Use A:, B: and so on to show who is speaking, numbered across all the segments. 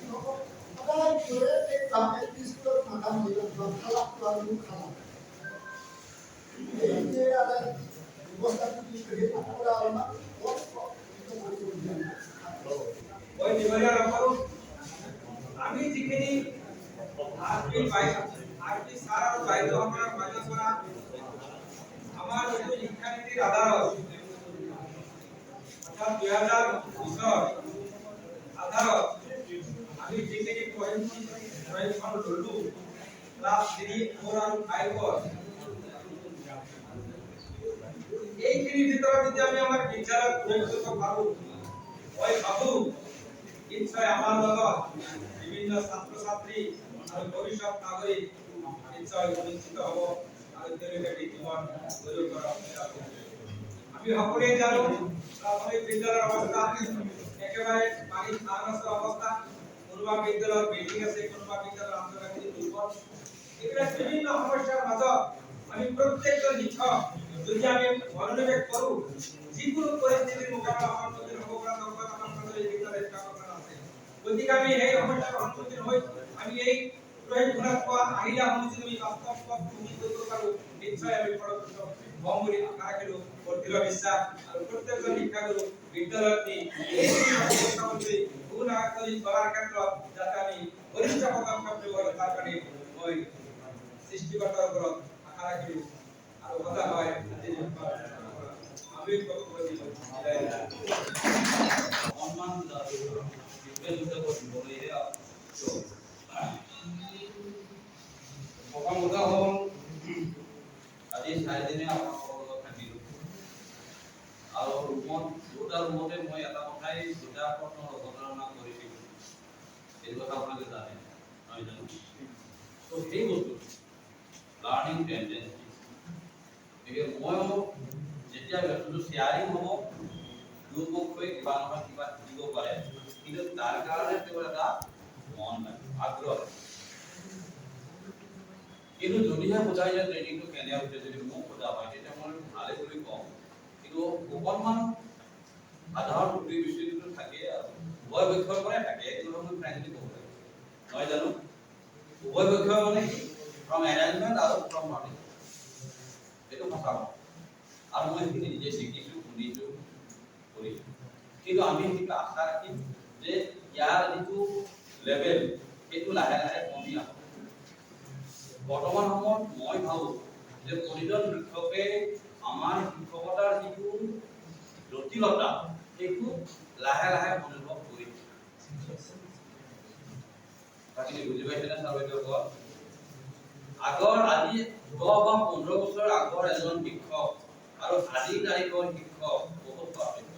A: সদায় কি হয় এই এলপি স্কুলত মাথা মাৰিব খালা খালা এই যে ব্যৱস্থাটো কি কৰি আপোনাৰ অলপমান
B: ওই নিবলিয়া রাখো আমি যিখিনি আরপি স্যার আর বাইরে আমরা মাঝে করা আমার যে শিক্ষানীতির আধার অর্থাৎ 2020 আধার আমি যিখিনি পয়েন্ট ধরলু ক্লাস 3 4 আর 5 এইখিনি ভিতৰত যদি আমি আমাৰ বিদ্যালয়ত প্ৰয়োগ কৰিব পাৰো মই ভাবো নিশ্চয় আমাৰ লগত বিভিন্ন ছাত্ৰ ছাত্ৰী আৰু ভৱিষ্যত নাগৰিক নিশ্চয় নিশ্চিত হ'ব আৰু তেওঁলোকে জীৱন গঢ়ি তোলাৰ চেষ্টা কৰিব। আমি সকলোৱে জানো প্ৰাথমিক বিদ্যালয়ৰ অৱস্থা একেবাৰে পানী খানাছৰ অৱস্থা, কোনোবা বিদ্যালয়ত বিল্ডিং আছে, কোনোবা বিদ্যালয়ত আন্তঃগাঁথনি দুৰ্বল, এইবিলাক বিভিন্ন সমস্যাৰ মাজত আমি প্ৰত্যেকজন শিক্ষক যদি আমি মনোনিৱেশ কৰো যিকোনো পৰিস্থিতিৰ মোকাবিলা সন্মুখীন হ'ব পৰা দক্ষতা আমাৰ বিদ্যালয়ত স্থাপন আছে। গতিকে আমি এই সমস্যাৰ সন্মুখীন হৈ আমি এই প্ৰয়োগগুণাত্মক আহিলাসমূহ যদি আমি বাস্তৱত ভূমি কৰিব পাৰো নিশ্চয় আমি ফলপ্ৰসূ হ'ম বুলি আশা ৰাখিলো। মোৰ দৃঢ় বিশ্বাস আৰু প্ৰত্যেকজন শিক্ষাগুৰু বিদ্যালয়ত গুণ আগবাঢ়ি চলাৰ ক্ষেত্ৰত যাতে আমি গৰিষ্ঠ পদক্ষেপ ল'ব পাৰো তাৰ কাৰণে মই সৃষ্টিকৰ্তাৰ ওপৰত আশা ৰাখিলো আৰু সদা হয় আমি
C: সম্মান প্ৰথম কথা হ'ল আজি 4 দিনে আপোনালোকৰ লগত থাকিলোঁ আৰু দুটা ৰুমতে মই এটা কথাই দুটা প্ৰশ্ন অৱতাৰণা কৰিছিলোঁ। এই কথা আপোনালোকে জানে নহয় জানো? তো সেই বস্তু লাৰ্ণিং টেন্ডেঞ্চি ময়ো যেতিয়া বস্তুটো শ্বেয়াৰিং হ'ব দুপক্ষই কিবা নহয় কিবা শিকিব পাৰে, কিন্তু তাৰ কাৰণে তেওঁৰ এটা মন নাই, আগ্ৰহ। কিন্তু যদিহে বুজাই যে ট্ৰেইনিংটো কেনে হৈছে, যদি মোক বুজা পায় তেতিয়া মই ভালে বুলি কওঁ, কিন্তু অকণমান সাধাৰণ ত্ৰুটি বিচ্যুতিটো থাকে আৰু উভয় পক্ষৰ পৰাই থাকে। এইটো মই ফ্ৰেংকলি ক'ব লাগিব, নহয় জানো? উভয় পক্ষৰ মানে কি ফ্ৰম এৰেঞ্জমেণ্ট আৰু ফ্ৰম লাৰ্ণিং, এইটো সঁচা কথা। আৰু মই সেইখিনি নিজে শিকিছোঁ, শুনিছোঁ, কৰিছোঁ। কিন্তু আমি সেইটো আশা ৰাখিম যে ইয়াৰ যিটো লেভেল সেইটো লাহে লাহে কমি আহক। বৰ্তমান সময়ত মই ভাবোঁ যে প্ৰতিজন শিক্ষকে আমাৰ শিক্ষকতাৰ যিটো জটিলতা সেইটো লাহে লাহে অনুভৱ কৰিছে। বাকী বুজি পাইছেনে ছাৰ বাইদেউ? আগৰ আজি 10 বা 15 বছৰ আগৰ এজন শিক্ষক আৰু আজিৰ তাৰিখৰ শিক্ষক বহুত পাৰ্থক্য।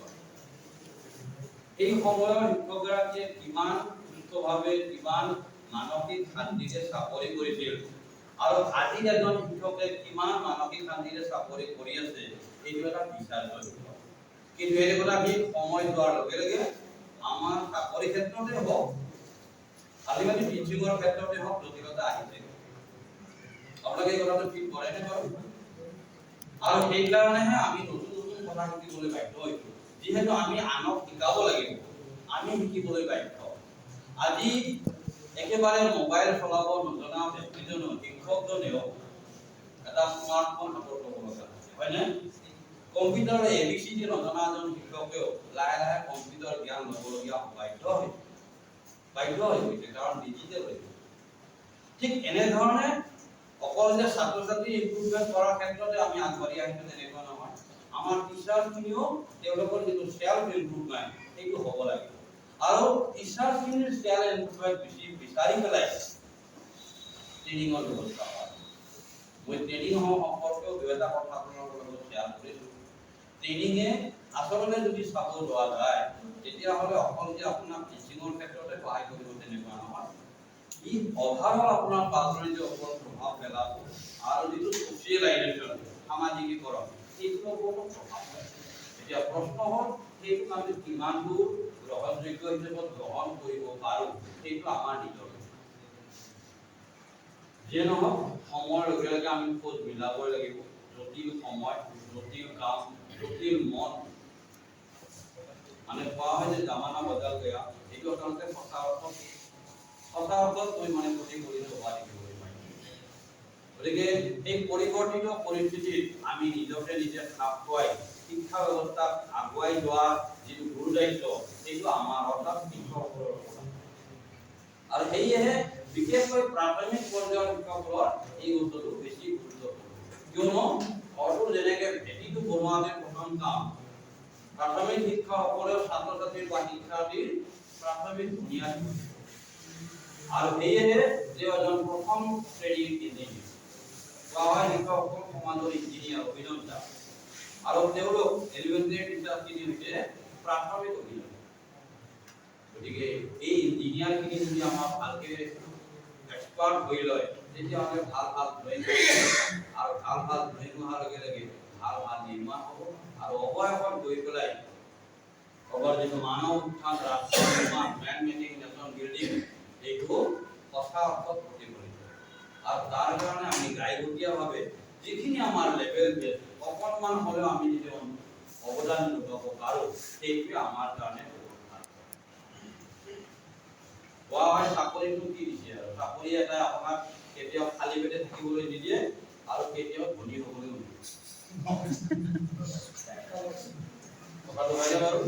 C: এই সময়ৰ শিক্ষকগৰাকীয়ে কিমান সুস্থভাৱে কিমান মানসিক শান্তিৰে চাকৰি কৰিছিল আৰু আজিৰ এজন শিক্ষকে কিমান মানসিক শান্তিৰে চাকৰি কৰি আছে, এইটো এটা বিচাৰ্য বিষয়। কিন্তু এই কথা আমি সময় যোৱাৰ লগে লগে আমাৰ চাকৰি ক্ষেত্ৰতে হওক, আজিকালি টিচিঙৰ ক্ষেত্ৰতে হওক জটিলতা আহিছে। আপোনালোকে এই কথাটো ঠিক কৰেনে বাৰু? আৰু সেইকাৰণেহে আমি নতুন নতুন কথা শিকিবলৈ বাধ্য হৈছোঁ। যিহেতু আমি আনক শিকাব লাগিব, আমি শিকিবলৈ বাধ্য। আজি একেবাৰে মোবাইল চলাব নজনা ব্যক্তিজনেও শিক্ষকজনেও এটা স্মাৰ্টফোন হাতত ল'ব লগা হৈছে, হয়নে? কম্পিউটাৰৰ ABCD নজনা এজন শিক্ষকেও লাহে লাহে কম্পিউটাৰ জ্ঞান ল'বলগীয়া বাধ্য হৈ গৈছে, কাৰণ ডিজিটেল হৈ গৈছে। ঠিক এনেধৰণে অকল যে ছাত্ৰ ছাত্ৰী ইমপ্ৰুভমেণ্ট কৰাৰ ক্ষেত্ৰতে আমি আগবাঢ়ি আহিছোঁ তেনেকুৱা নহয়। আমাৰ টিচাৰখিনিও তেওঁলোকৰ যিটো চেল্ফ ইমপ্ৰুভমেণ্ট সেইটো হ'ব লাগিব। আৰু টিচাৰখিনিৰ চেল্ফ ইমপ্ৰুভমেণ্ট বিচাৰি পেলাই ট্ৰেইনিঙৰ ব্যৱস্থা হয়। মই ট্ৰেইনিং সম্পৰ্কেও দুই এটা কথা আপোনালোকৰ লগত শ্বেয়াৰ কৰিছোঁ। ট্ৰেইনিঙে আচলতে যদি চাব যোৱা যায় তেতিয়াহ'লে অকল যে আপোনাক টিচিঙৰ ক্ষেত্ৰতে সহায় কৰিব তেনেকুৱা নহয়। ই অভাৰঅল আপোনাৰ পাৰ্চনেলিটিৰ ওপৰত প্ৰভাৱ পেলাব আৰু যিটো ছ'চিয়েলাইজেশ্যন সামাজিকীকৰণ সেইটোৰ ওপৰতো প্ৰভাৱ পেলাব। এতিয়া প্ৰশ্ন হ'ল সেইটো আমি কিমান দূৰ গ্ৰহণযোগ্য হিচাপত গ্ৰহণ কৰিব পাৰোঁ, সেইটো আমাৰ নিজৰ। যিয়ে নহওক সময়ৰ লগে লগে আমি খোজ মিলাবই লাগিব। জটিল সময়, জটিল কাম, জটিল মন, মানে কোৱা হয় যে জামানা বদল গয়া, এইটো আচলতে সঁচা অৰ্থত সঁচা অৰ্থত পৰিমাণে প্ৰতিফলিত হোৱা দেখিবলৈ পায়। গতিকে এই পৰিৱৰ্তিত পৰিস্থিতিত আমি নিজকে নিজে খাপ খুৱাই শিক্ষা ব্যৱস্থাত আগুৱাই যোৱা যিটো গুৰু দায়িত্ব সেইটো আমাৰ অৰ্থাৎ শিক্ষকসকলৰ কথা। আৰু সেয়েহে বিশেষকৈ প্ৰাথমিক পৰ্যায়ৰ শিক্ষকসকলৰ এই বস্তুটো বেছি গুৰুত্বপূৰ্ণ, কিয়নো ঘৰটো যেনেকে ভেটিটো বনোৱাতে প্ৰথম কাম প্ৰাথমিক শিক্ষকসকলেও ছাত্ৰ ছাত্ৰীৰ বা শিক্ষাৰ্থীৰ প্ৰাথমিক বুনিয়াদ আৰু সেয়েহে যে এজন প্ৰথম শ্ৰেণীৰ ইঞ্জিনিয়াৰ বা শিক্ষকসকল সমাজৰ ইঞ্জিনিয়াৰ অভিযন্তা আৰু তেওঁলোক এলিমেণ্টাৰী টিচাৰখিনি হৈছে প্ৰাথমিক অভিযন্তা। গতিকে এই ইঞ্জিনিয়াৰখিনি যদি আমাৰ ভালকে এক্সপাৰ্ট হৈ লয় তেতিয়াহ'লে ভাল ড্ৰয়িং আৰু ভাল ড্ৰয়িং হোৱাৰ লগে লগে ভাল নিৰ্মাণ হ'ব আৰু অৱশেষত গৈ পেলাই অগৰ যিটো মানৱ উত্থান ৰাষ্ট্ৰ নিৰ্মাণ মেন মেকিং নেশ্যন বিল্ডিং এইটো সঁচা অৰ্থত প্ৰতিফলিত আৰু তাৰ কাৰণে আমি গাইগতীয়াভাৱে যিখিনি আমাৰ লেভেল বেছ অকণমান হ'লেও আমি যদি অৱদান ল'ব পাৰোঁ সেইটোৱে আমাৰ কাৰণে কোৱা হয় চাকৰিটো কি দিছে আৰু চাকৰি এটা আপোনাক কেতিয়াও খালী পেটে থাকিবলৈ নিদিয়ে আৰু কেতিয়াও ধনী হ'বলৈ নিদিয়ে। কথাটো হয়নে বাৰু?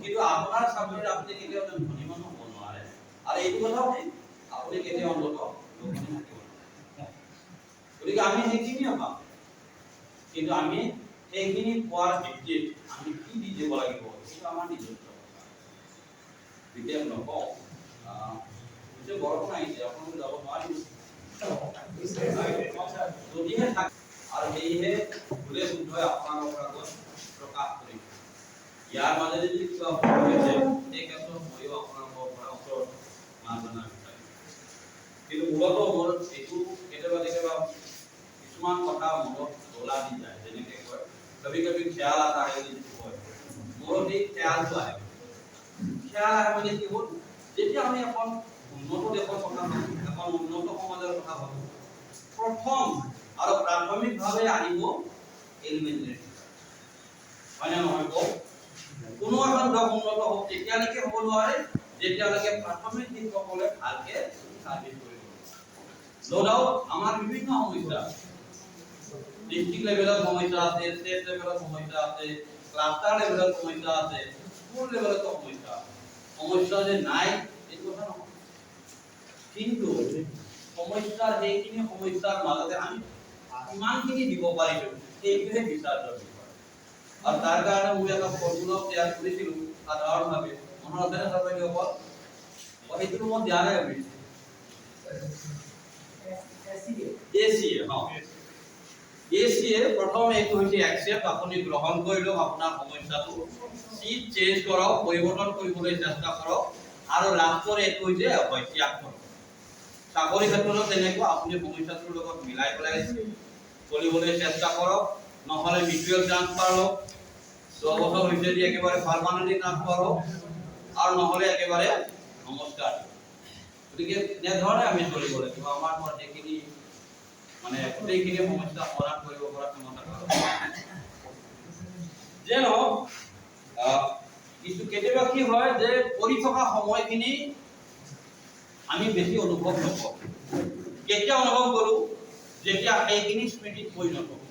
C: কিন্তু আপোনাৰ চাকৰিত আপুনি কেতিয়াও ধনী মানুহ হ'ব নোৱাৰে আৰু এইটো কথাও আপুনি কেতিয়াও অন্তত ধনী থাকিব। গতিকে আমি সেইখিনিয়ে পাম, কিন্তু আমি সেইখিনি পোৱাৰ ভিত্তিত আমি কি দি দিব লাগিব সেইটো আমাৰ নিজস্ব কথা। বিশেষ নকওঁ বৰষুণ আহিছে আপোনালোকে যাব নোৱাৰিব যদিহে থাকে আৰু সেয়েহে ভুলে শুদ্ধই আপোনালোকৰ আগত প্ৰকাশ কৰিম। ইয়াৰ মাজেদি যদি কিবা ভুল হৈছে সেই ক্ষেত্ৰত ময়ো আপোনালোকৰ পৰা ওচৰত মাৰ্জনা বিচাৰিম। কিন্তু মূলতঃ মোৰ এইটো কেতিয়াবা কিছুমান কথা মনত দোলা দি যায়, যেনেকে কয় কবি কবি খ্যাল আতা হে যিটো কয় মূৰত এই খ্যালটো আহে। খ্যাল আহে মানে কি হ'ল যেতিয়া আমি এখন উন্নত দেশৰ কথা ভাবোঁ এখন উন্নত সমাজৰ কথা ভাবোঁ প্ৰথম আৰু প্ৰাথমিকভাৱে আহিব এলিমেণ্টাৰী হয় নে নহয় কওক? কোনো এখন দেশ উন্নত হওক তেতিয়ালৈকে হ'ব নোৱাৰে যেতিয়ালৈকে প্ৰাথমিক শিক্ষকসকলে ভালকে চাৰ্ভিছ কৰিব। ন' ডাউট আমাৰ বিভিন্ন সমস্যা ডিস্ট্ৰিক্ট লেভেলত সমস্যা আছে, ষ্টেট লেভেলত সমস্যা আছে, ক্লাষ্টাৰ লেভেলত সমস্যা আছে, স্কুল লেভেলতো সমস্যা আছে। সমস্যা যে নাই এইটো কথা নহয়, কিন্তু সমস্যাৰ সেইখিনি সমস্যাৰ মাজতে আমি কিমানখিনি দিব পাৰিছোঁ সেইটোহে বিচাৰ্য বিষয়। আৰু তাৰ কাৰণে মই এটা ফৰ্মুলা তৈয়াৰ কৰিছিলোঁ সাধাৰণভাৱে মনত আছেনে ছাত্ৰসকল? সেইটো মই দিয়া নাই ACA প্ৰথম এইটো হৈছে একচেপ্ট আপুনি গ্ৰহণ কৰি লওক আপোনাৰ সমস্যাটো চিট চেঞ্জ কৰক পৰিৱৰ্তন কৰিবলৈ চেষ্টা কৰক আৰু লাষ্টৰ এইটো হৈছে ত্যাগ কৰক। চাকৰি ক্ষেত্ৰতো তেনেকুৱা আপুনি সমস্যাটোৰ লগত মিলাই পেলাই চলিবলৈ চেষ্টা কৰক, নহ'লে মিউচুৱেল ট্ৰান্সফাৰ লওক, 10 বছৰ হৈছে যদি একেবাৰে পাৰ্মানেণ্টলি ট্ৰান্সফাৰ হওক আৰু নহ'লে একেবাৰে নমস্কাৰ। গতিকে এনেধৰণে আমি চলিব লাগিব। আমাৰ গোটেইখিনি মানে গোটেইখিনি সমস্যা সমাধান কৰিব পৰা ক্ষমতা যে নহওক কিছু কেতিয়াবা কি হয় যে কৰি থকা সময়খিনি আমি বেছি অনুভৱ নকৰোঁ। কেতিয়া অনুভৱ কৰোঁ যেতিয়া সেইখিনি স্মৃতিত পৰিণত হ'ব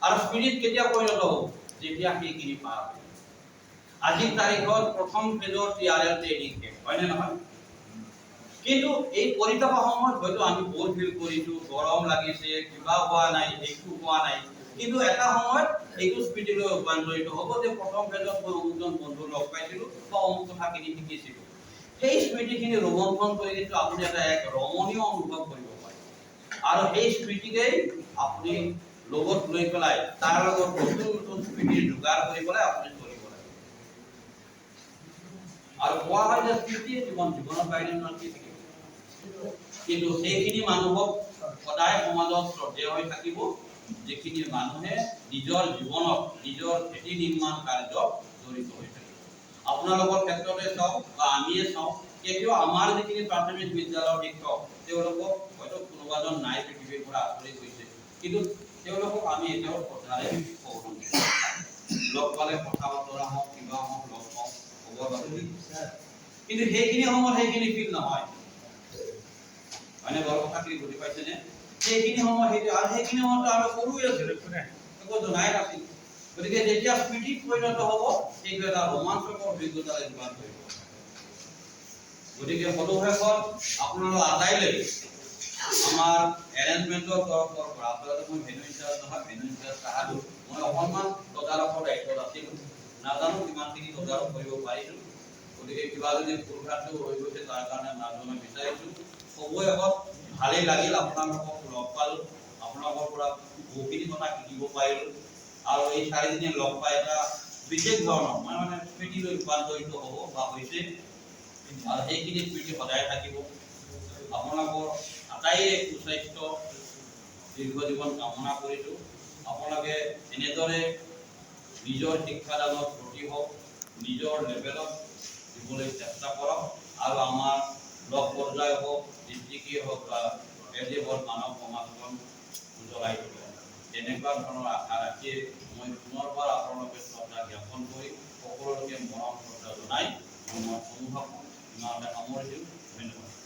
C: আৰু স্মৃতিত কেতিয়া পৰিণত হ'ব যেতিয়া সেইখিনি পাৰ হ'ব। আজিৰ তাৰিখত প্ৰথম ফেজৰ TRL ট্ৰেইনিং শেষ হয়নে নহয়? কিন্তু এই কৰি থকা সময়ত হয়তো আমি বৰ ফিল কৰিছোঁ, গৰম লাগিছে, কিবা হোৱা নাই, একো হোৱা নাই, কিন্তু এটা সময়ত এইটো স্মৃতিলৈ ৰূপান্তৰিত হ'ব যে প্ৰথম ফেজত মই অমুকজন বন্ধু লগ পাইছিলোঁ বা অমুক কথাখিনি শিকিছিলোঁ। সেই স্মৃতিখিনি ৰোমন্থন কৰি কিন্তু আপুনি এটা এক ৰমণীয় অনুভৱ কৰিব পাৰে আৰু সেই স্মৃতিকেই আপুনি লগত লৈ পেলাই তাৰ লগত নতুন নতুন স্মৃতিৰ যোগাৰ কৰি পেলাই আপুনি চলিব লাগে। আৰু কোৱা হয় যে স্মৃতিয়ে জীৱনৰ বাহিৰে কি থাকিব, কিন্তু সেইখিনি মানুহক সদায় সমাজত শ্ৰদ্ধেয় হৈ থাকিব যিখিনি মানুহে নিজৰ জীৱনত নিজৰ ভেটি নিৰ্মাণ কাৰ্যত জড়িত হৈ থাকিব। আপোনালোকৰ ক্ষেত্ৰতে চাওক বা আমিয়ে চাওক কেতিয়াও আমাৰ যিখিনি প্ৰাথমিক বিদ্যালয়ৰ শিক্ষক তেওঁলোকক হয়তো কোনোবাজন নাই পৃথিৱীৰ পৰা আঁতৰি গৈছে, কিন্তু তেওঁলোকক আমি এতিয়াও শ্ৰদ্ধাৰে লগ পালে কথা বতৰা হওক কিবা হওক লগ পাওঁ খবৰ বাতৰি কিন্তু সেইখিনি সময়ত সেইখিনি ফিল নহয় মানে বৰ কথাখিনি বুজি পাইছেনে সেইখিনি সময় সেইটো আৰু সেইখিনি সময়ত আমি সৰুৱে আছিলোঁ একো জনাই নাছিল গতিকে যেতিয়া স্মৃতিত পৰিণত হ'ব সেইটো এটা ৰোমাঞ্চকৰ অভিজ্ঞতালৈ ৰূপান্তৰিত কৰিব গতিকে ফটোগ্ৰাফত আপোনালোক আটাইলৈ আমাৰ এৰেঞ্জমেণ্টৰ তৰফৰ পৰা আপোনালোকে মই ভেনু ইনচাৰ্জ নহয় ভেনু ইনচাৰ্জ তাহাঁতো মই অকণমান তদাৰকৰ দায়িত্বত আছিলোঁ নাজানো কিমানখিনি তদাৰক কৰিব পাৰিছোঁ গতিকে কিবা যদি ভুল ভ্ৰান্তি হৈ গৈছে তাৰ কাৰণে নাজানো বিচাৰিছোঁ চবৰে আগত ভালেই লাগিল আপোনালোকক লগ পালোঁ আপোনালোকৰ পৰা বহুখিনি কথা শিকিব পাৰিলোঁ আৰু এই চাৰিদিনে লগ পাই এটা বিশেষ ধৰণৰ মই মানে স্মৃতিলৈ ৰূপান্তৰিত হ'ব বা হৈছে আৰু সেইখিনি স্মৃতি সদায় থাকিব আপোনালোকৰ আটাইৰে সুস্বাস্থ্য দীৰ্ঘ জীৱন কামনা কৰিছোঁ আপোনালোকে এনেদৰে নিজৰ শিক্ষাদানত ব্ৰতী হওক নিজৰ লেভেলত দিবলৈ চেষ্টা কৰক আৰু আমাৰ ব্লক পৰ্যায় হওক ডিষ্ট্ৰিক্টেই হওক বা এজেবল মানৱ সমাজখন উজ্বলাই তুলিব তেনেকুৱা ধৰণৰ আশা ৰাখিয়ে মই পুনৰবাৰ আপোনালোকে শ্ৰদ্ধা জ্ঞাপন কৰি সকলোকে মৰম শ্ৰদ্ধা জনাই মই সমূহক ইমানতে সামৰিছোঁ ধন্যবাদ